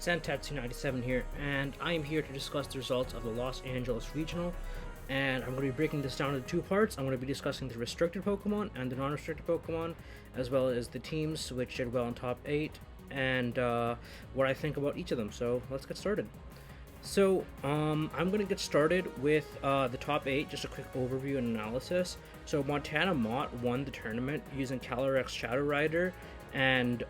Santatsu97 here, and I am here to discuss the results of the Los Angeles Regional. And I'm going to be breaking this down into two parts. I'm going to be discussing the restricted Pokemon and the non-restricted Pokemon, as well as the teams which did well in top 8, and what I think about each of them. So let's get started. So I'm going to get started with the top 8, just a quick overview and analysis. So Montana Mott won the tournament using Calyrex Shadow Rider, and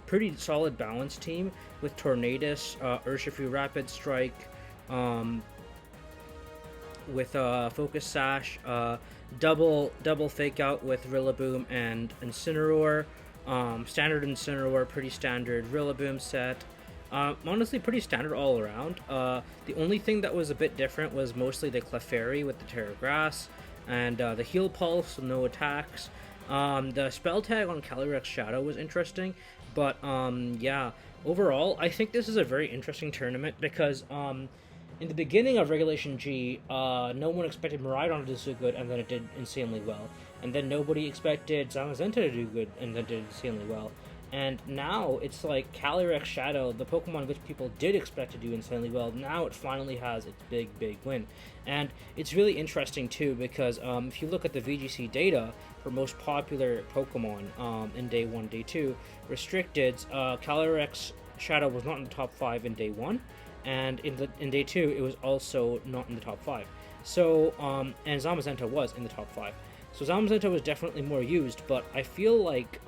pretty solid balance team with Tornadus, Urshifu Rapid Strike, with Focus Sash, double Fake Out with Rillaboom and Incineroar, standard Incineroar, pretty standard Rillaboom set. Honestly, pretty standard all around. The only thing that was a bit different was mostly the Clefairy with the Terra Grass, and the Heal Pulse, no attacks. The spell tag on Calyrex Shadow was interesting, but yeah, overall, I think this is a very interesting tournament because in the beginning of Regulation G, no one expected Miraidon to do so good, and then it did insanely well. And then nobody expected Zamazenta to do good, and then did insanely well. And now it's like Calyrex Shadow, the Pokemon which people did expect to do insanely well, now it finally has its big win. And it's really interesting too because if you look at the VGC data for most popular Pokemon in Day 1, Day 2, restricted, Calyrex Shadow was not in the top 5 in Day 1, and in Day 2 it was also not in the top 5. So, and Zamazenta was in the top 5. So Zamazenta was definitely more used, but I feel like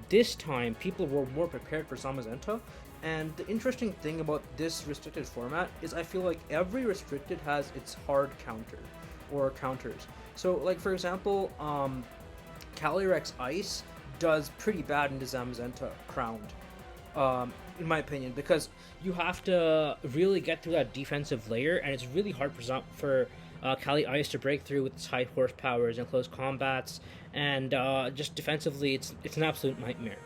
this time, people were more prepared for Zamazenta, and the interesting thing about this restricted format is I feel like every restricted has its hard counter, or counters. So, like, for example, Calyrex Ice does pretty bad into Zamazenta Crowned, in my opinion, because you have to really get through that defensive layer, and it's really hard for Cali Ice to break through with its high horsepowers and close combats, and just defensively, it's an absolute nightmare.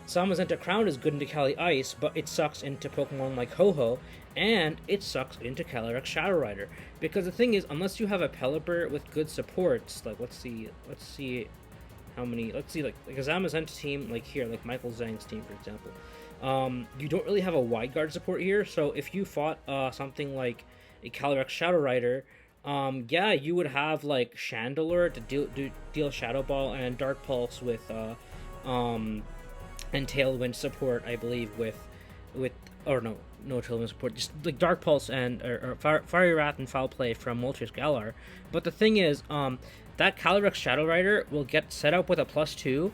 Zamazenta Crown is good into Cali Ice, but it sucks into Pokemon like Ho-Oh, and it sucks into Calyrex Shadow Rider. Because the thing is, unless you have a Pelipper with good supports, like let's see how many, like a Zamazenta team, like here, like Michael Zhang's team, for example. You don't really have a wide guard support here, so if you fought something like a Calyrex Shadow Rider, yeah, you would have like Chandelure to deal Shadow Ball and Dark Pulse with and Tailwind support, I believe, with or no Tailwind support, just like Dark Pulse and or Fiery Wrath and Foul Play from Moltres Galar. But the thing is, that Calyrex Shadow Rider will get set up with a +2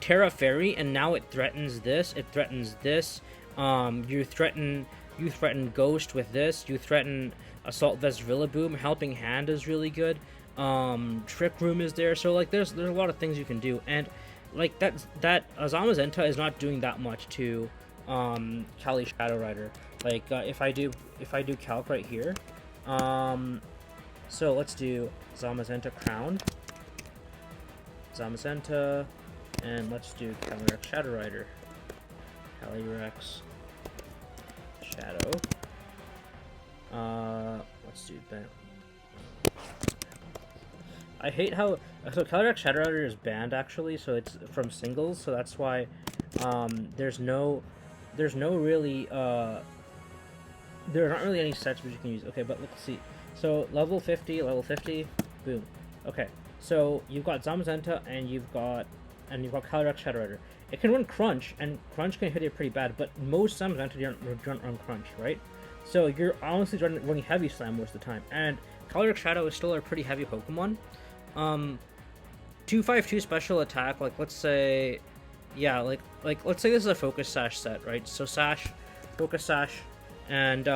Terra Fairy, and now it threatens this. It threatens this. You threaten Ghost with this. You threaten Assault Vest Rillaboom. Helping Hand is really good. Trick Room is there. So like there's a lot of things you can do, and like that Zamazenta is not doing that much to Cali Shadow Rider. Like if I do calc right here, so let's do Zamazenta Crown, Zamazenta, and let's do Calyrex Shadow Rider. Calyrex Shadow. Let's do that. I hate how Calyrex Shadow Rider is banned actually, so it's from singles, so that's why there's no really there aren't really any sets which you can use. Okay, but let's see. So level 50, boom. Okay, so you've got Zamazenta and you've got Calyrex Shadow Rider. It can run Crunch, and Crunch can hit it pretty bad, but most Zamazenta don't run Crunch, right? So you're honestly running Heavy Slam most of the time, and Calyrex Shadow is still a pretty heavy Pokemon. 252 special attack, like let's say, yeah, like let's say this is a Focus Sash set, right? So Sash, Focus Sash, and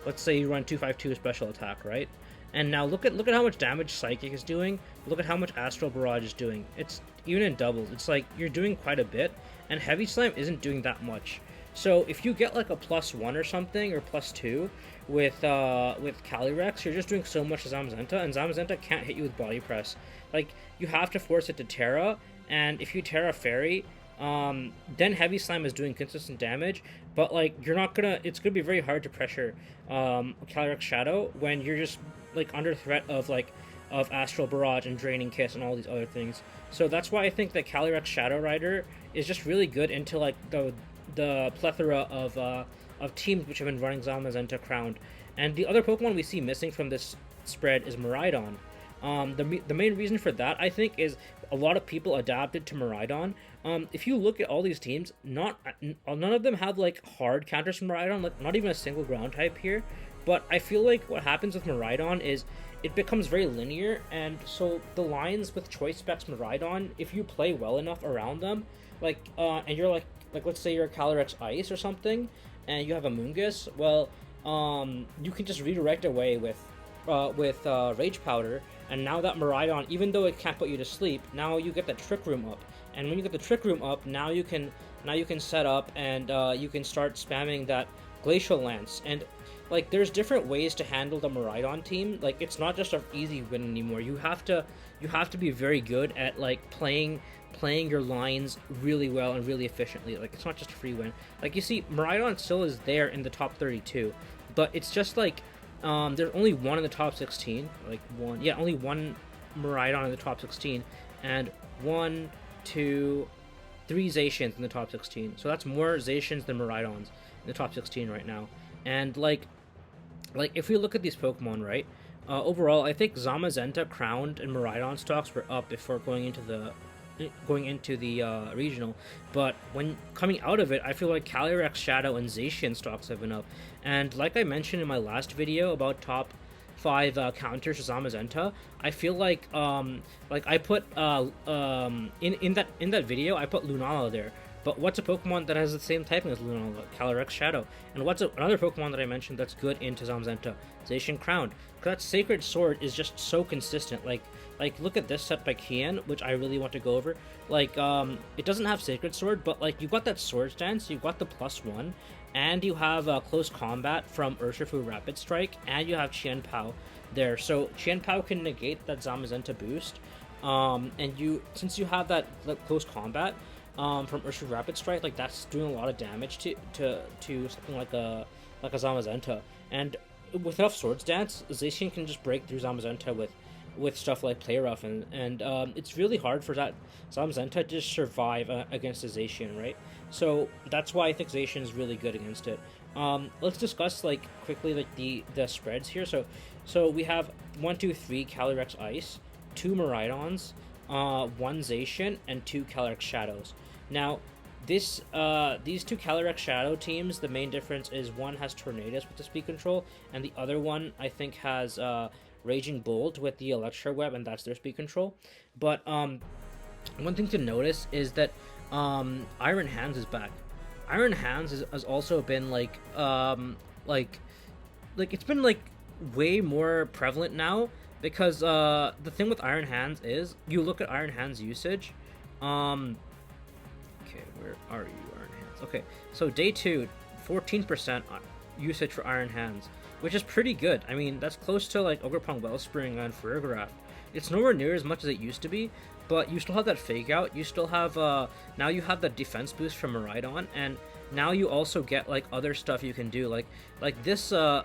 let's say you run 252 special attack, right? And now look at how much damage Psychic is doing. Look at how much Astral Barrage is doing. It's even in doubles. It's like you're doing quite a bit, and Heavy Slam isn't doing that much. So if you get like a +1 or something, or +2 with Calyrex, you're just doing so much to Zamazenta, and Zamazenta can't hit you with Body Press. Like you have to force it to Terra, and if you Terra Fairy, then Heavy Slam is doing consistent damage, but like it's gonna be very hard to pressure Calyrex Shadow when you're just like under threat of Astral Barrage and Draining Kiss and all these other things. So that's why I think that Calyrex Shadow Rider is just really good into like the plethora of teams which have been running Zamazenta Crowned. And the other Pokemon we see missing from this spread is Miraidon. The main reason for that, I think, is a lot of people adapted to Miraidon. If you look at all these teams, none of them have like hard counters from Miraidon, like not even a single ground type here. But I feel like what happens with Miraidon is it becomes very linear, and so the lines with Choice Specs Miraidon, if you play well enough around them, and you're like let's say you're a Calyrex Ice or something, and you have a Moongus, well, you can just redirect away with Rage Powder, and now that Miraidon, even though it can't put you to sleep, now you get the Trick Room up, and when you get the Trick Room up, now you can set up and you can start spamming that Glacial Lance, and like there's different ways to handle the Miraidon team. Like it's not just an easy win anymore. You have to be very good at like playing your lines really well and really efficiently. Like it's not just a free win. Like you see, Miraidon still is there in the top 32, but it's just like there's only one in the top 16. Only one Miraidon in the top 16, and 1, 2, 3 Zacians in the top 16. So that's more Zacians than Miraidons in the top 16 right now. And like if we look at these Pokemon, right, overall, I think Zamazenta, Crowned, and Miraidon stocks were up before going into the regional, but when coming out of it, I feel like Calyrex, Shadow, and Zacian stocks have been up. And like I mentioned in my last video about top 5 counters to Zamazenta, I feel like I put in that video I put Lunala there. But what's a Pokemon that has the same typing as Lunala? Calyrex Shadow. And what's another Pokemon that I mentioned that's good into Zamazenta? Zacian Crowned. Because that Sacred Sword is just so consistent. Like look at this set by Kian, which I really want to go over. It doesn't have Sacred Sword, but like you've got that Sword Stance, you've got the +1, and you have Close Combat from Urshifu Rapid Strike, and you have Qian Pao there. So Qian Pao can negate that Zamazenta boost. Since you have that Close Combat from Urshifu Rapid Strike, like that's doing a lot of damage to something like a Zamazenta. And with enough Sword Stance, Zacian can just break through Zamazenta with stuff like Play Rough, and it's really hard for that Zamazenta to just survive against a Zacian, right? So that's why I think Zacian is really good against it. Let's discuss quickly the spreads here. So we have 1, 2, 3 Calyrex Ice, 2 Miraidons, 1 Zacian, and 2 Calyrex Shadows. Now, these 2 Calyrex Shadow teams, the main difference is one has Tornadus with the speed control, and the other one I think has Raging Bolt with the Electro Web, and that's their speed control. But one thing to notice is that Iron Hands is back. Iron Hands has also been it's been way more prevalent now, because the thing with Iron Hands is you look at Iron Hands usage. Okay, where are you, Iron Hands? Okay, so day 2, 14% usage for Iron Hands, which is pretty good. I mean, that's close to Ogerpong Wellspring and Ferrograft. It's nowhere near as much as it used to be, but you still have that Fake Out. You still have now you have the defense boost from Miraidon, and now you also get other stuff you can do, like this. I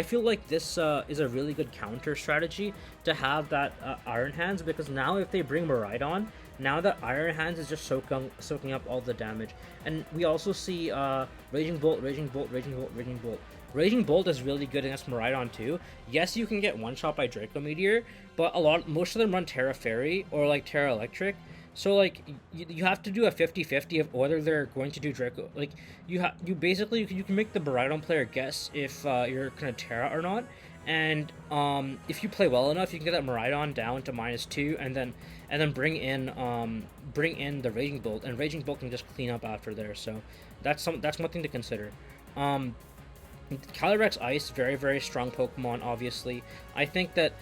feel like this is a really good counter strategy to have that Iron Hands, because now if they bring Miraidon, now that Iron Hands is just soaking up all the damage. And we also see Raging Bolt, Raging Bolt, Raging Bolt, Raging Bolt. Raging Bolt is really good against Miraidon too. Yes, you can get one shot by Draco Meteor, but most of them run Terra Fairy or Terra Electric. So you have to do a 50-50 of whether they're going to do Draco. You can make the Miraidon player guess if you're gonna Terra or not. And if you play well enough, you can get that Miraidon down to -2, and then bring in the Raging Bolt, and Raging Bolt can just clean up after there. So that's one thing to consider. Calyrex Ice, very, very strong Pokemon, obviously. I think that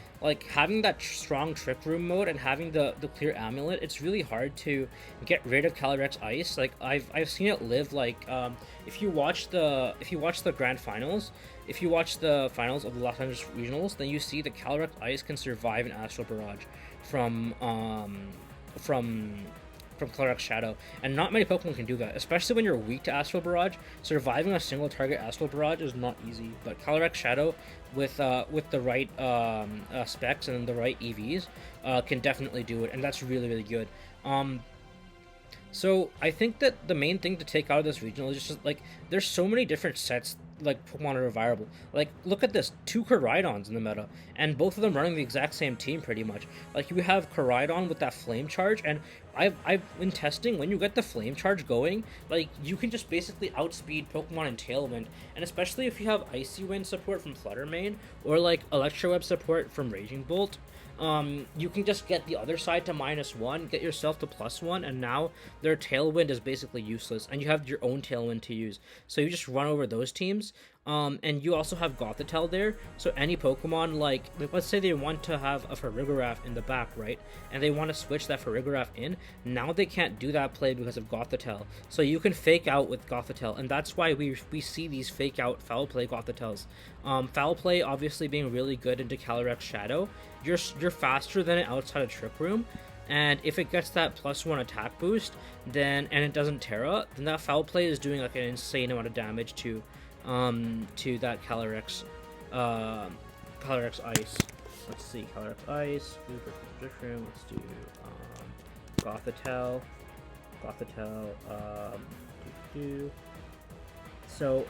having that strong Trick Room mode and having the clear amulet, it's really hard to get rid of Calyrex Ice. I've seen it live if you watch the grand finals, if you watch the finals of the Los Angeles Regionals, then you see that Calyrex Ice can survive an Astral Barrage from Calyrex Shadow, and not many Pokemon can do that, especially when you're weak to Astral Barrage. Surviving a single target Astral Barrage is not easy, but Calyrex Shadow with the right specs and the right EVs can definitely do it, and that's really, really good. So I think that the main thing to take out of this regional is just like there's so many different sets like Pokemon are viable. Like look at this, two Koraidons in the meta, and both of them running the exact same team pretty much. Like you have Koraidon with that Flame Charge, and I've been testing when you get the Flame Charge going, like you can just basically outspeed Pokemon in Tailwind, and especially if you have Icy Wind support from Flutter Mane or like Electro Web support from Raging Bolt. You can just get the other side to -1, get yourself to +1, and now their Tailwind is basically useless, and you have your own Tailwind to use. So you just run over those teams, and you also have Gothitelle there, so any Pokemon, like let's say they want to have a Farigiraf in the back, right? And they want to switch that Farigiraf in, now they can't do that play because of Gothitelle. So you can fake out with Gothitelle, and that's why we see these fake out foul play Gothitelles. Foul play obviously being really good into Calyrex Shadow. You're faster than it outside of Trick Room, and if it gets that +1 attack boost, then and it doesn't Terra, then that foul play is doing like an insane amount of damage to that Calyrex Calyrex Ice. Let's see, Calyrex Ice, blue versus Trick Room. Let's do Gothitelle. So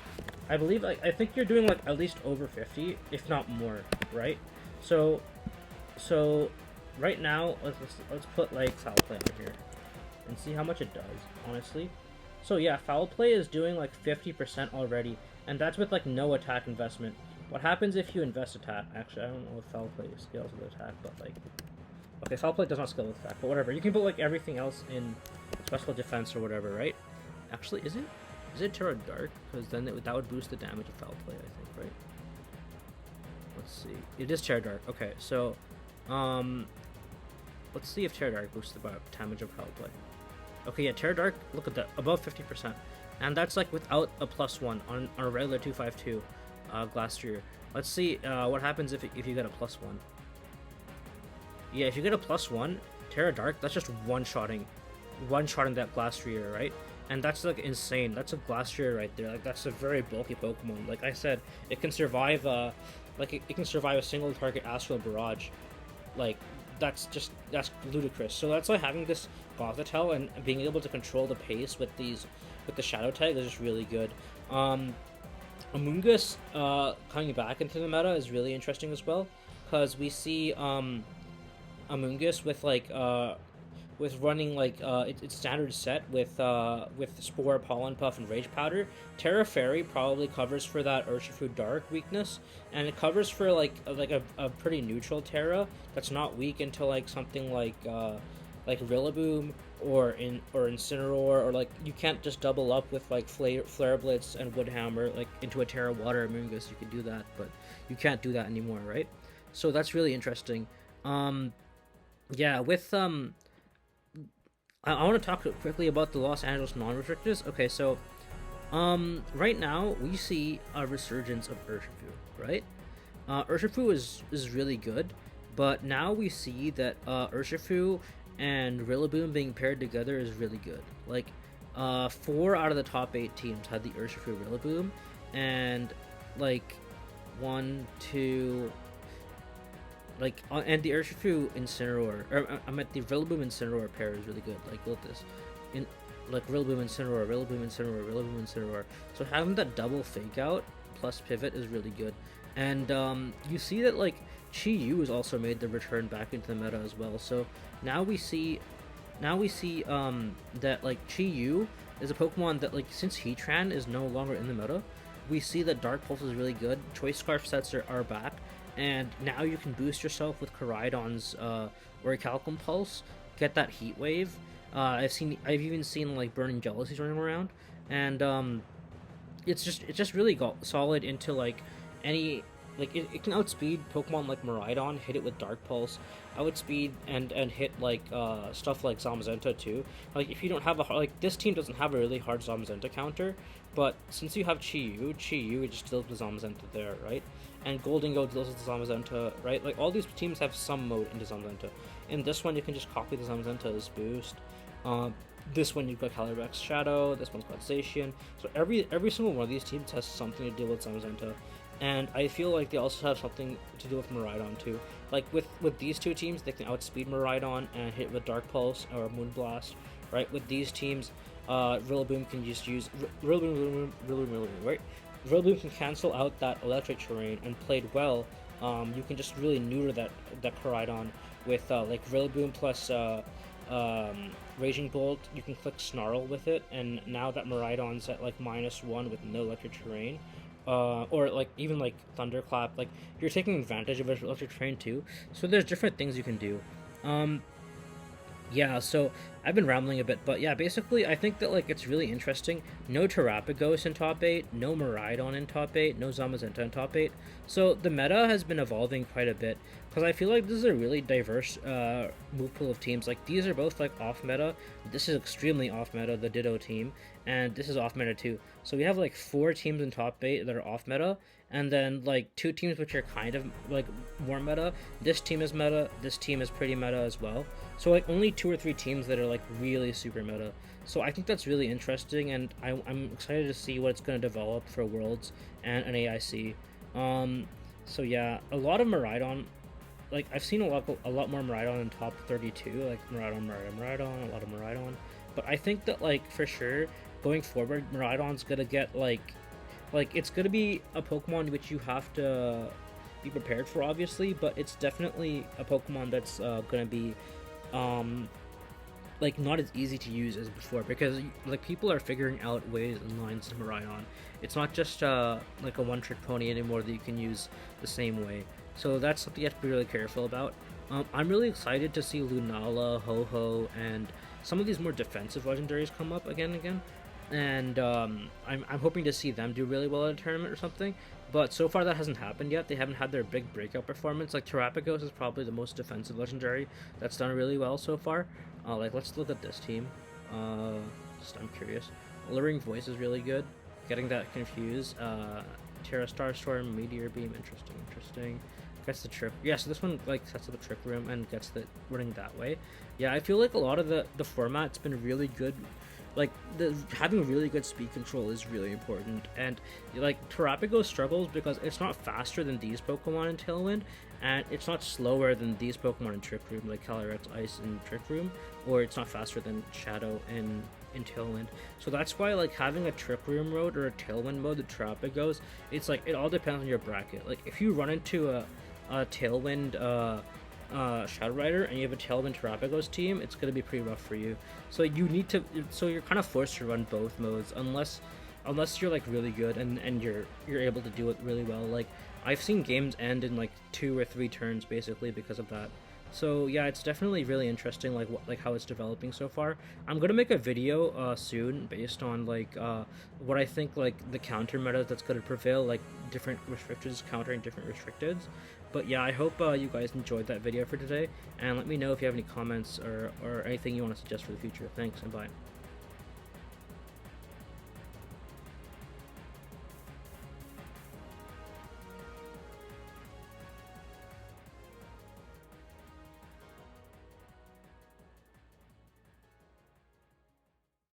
I believe I think you're doing like at least over 50, if not more, right? So right now let's put like foul play on here and see how much it does, honestly. So yeah, foul play is doing like 50% already, and that's with like no attack investment. What happens if you invest attack? Actually, I don't know if foul play scales with attack, but like, okay, foul play does not scale with attack, but whatever. You can put like everything else in special defense or whatever, right? Actually, is it Terra Dark? Because then that would boost the damage of foul play, I think, right? Let's see. It is Terra Dark. Okay, so let's see if Terra Dark boosts the damage of foul play. Okay, yeah, Terra Dark, look at that, above 50%. And that's like without a +1 on a regular 252 Glastrier. Let's see what happens if you get a +1. Yeah, if you get a +1, Terra Dark, that's just one-shotting that Glastrier, right? And that's like insane. That's a Glastrier right there. Like that's a very bulky Pokemon. Like I said, it can survive it can survive a single target Astral Barrage. Like that's ludicrous. So that's why having this Gothitelle and being able to control the pace with the Shadow tag is just really good. Amoonguss coming back into the meta is really interesting as well, because we see Amoonguss with running like its standard set with Spore, Pollen Puff, and Rage Powder. Terra Fairy probably covers for that Urshifu Dark weakness, and it covers for like a pretty neutral Terra that's not weak into like something like Rillaboom or Incineroar, or like you can't just double up with like Flare Blitz and Woodhammer like into a Terra Water Amoonguss. You could do that, but you can't do that anymore, right? So that's really interesting. Yeah, with I want to talk quickly about the Los Angeles non-restrictors. Okay, so right now we see a resurgence of Urshifu, right? Urshifu is really good, but now we see that Urshifu and Rillaboom being paired together is really good. Like 4 out of the top 8 teams had the Urshifu Rillaboom, and like 1, 2. Like, and the Urshifu Incineroar, or I meant the Rillaboom Incineroar pair is really good. Like, look at this. Like, Rillaboom Incineroar, Rillaboom Incineroar, Rillaboom Incineroar. So having that double fake out plus pivot is really good. And you see that, like, Chi-Yu has also made the return back into the meta as well. So now we see that, like, Chi-Yu is a Pokemon that, like, since Heatran is no longer in the meta, we see that Dark Pulse is really good. Choice Scarf sets are back. And now you can boost yourself with Koraidon's Orichalcum Pulse, get that Heat Wave. I've even seen like Burning Jealousies running around, and it's just really solid into like any like it can outspeed Pokemon like Miraidon, hit it with Dark Pulse, outspeed and hit like stuff like Zamazenta too. Like if you don't have this team doesn't have a really hard Zamazenta counter, but since you have Chi-Yu, it just deals with Zamazenta there, right? And Goldingo deals with Zamazenta, right? Like all these teams have some mode into Zamazenta. In this one, you can just copy the Zamazenta's boost. This one you've got Calyrex Shadow. This one's got Zacian. So every single one of these teams has something to do with Zamazenta, and I feel like they also have something to do with Miraidon too. Like with these two teams, they can outspeed Miraidon and hit with Dark Pulse or Moonblast, right? With these teams, Rillaboom can just use Rillaboom, right? Rillaboom can cancel out that electric terrain, and played well, you can just really neuter that Koraidon with like Rillaboom plus Raging Bolt. You can click Snarl with it, and now that Miraidon's at like -1 with no electric terrain, or like even like Thunderclap, like you're taking advantage of electric terrain too. So there's different things you can do. Um, yeah, so I've been rambling a bit, but yeah, basically I think that like it's really interesting. No Terapagos in top 8, no Miraidon in top 8, no Zamazenta in top 8. So the meta has been evolving quite a bit, because I feel like this is a really diverse move pool of teams. Like these are both like off meta. This is extremely off meta, the Ditto team, and this is off meta too. So we have like 4 teams in top 8 that are off meta, and then like 2 teams which are kind of like more meta. This team is meta, this team is pretty meta as well. So like only 2 or 3 teams that are like really super meta. So I think that's really interesting, and I'm excited to see what it's going to develop for Worlds and an AIC. So yeah, a lot of Miraidon. Like I've seen a lot more Miraidon in top 32, like Miraidon, a lot of Miraidon. But I think that like for sure going forward, Miraidon's gonna get like it's gonna be a Pokemon which you have to be prepared for, obviously, but it's definitely a Pokemon that's gonna be like not as easy to use as before, because like people are figuring out ways and lines to Miraidon. It's not just like a one-trick pony anymore that you can use the same way. So that's something you have to be really careful about. I'm really excited to see Lunala, Ho-Ho, and some of these more defensive legendaries come up again and again. And I'm hoping to see them do really well at a tournament or something. But so far that hasn't happened yet. They haven't had their big breakout performance. Like Terapagos is probably the most defensive legendary that's done really well so far. Like let's look at this team. Just I'm curious. Alluring Voice is really good. Getting that confused. Terra Starstorm, Meteor Beam, interesting. Gets the trick. Yeah, so this one like sets up the trick room and gets the running that way. Yeah, I feel like a lot of the format's been really good. Like having really good speed control is really important, and like Terapagos struggles because it's not faster than these Pokemon in Tailwind, and it's not slower than these Pokemon in Trick Room, like Calyrex Ice in Trick Room, or it's not faster than Shadow in Tailwind. So that's why like having a Trick Room mode or a Tailwind mode that Terapagos, it's like it all depends on your bracket. Like if you run into a Tailwind Shadow Rider and you have a Tailwind Terapagos team, it's going to be pretty rough for you. So you need to, so you're kind of forced to run both modes unless you're like really good and you're able to do it really well. Like I've seen games end in like 2 or 3 turns basically because of that. So yeah, it's definitely really interesting, like how it's developing so far. I'm gonna make a video soon based on like what I think like the counter meta that's gonna prevail, like different restricteds countering different restricteds. But yeah, I hope you guys enjoyed that video for today, and let me know if you have any comments or anything you want to suggest for the future. Thanks and bye.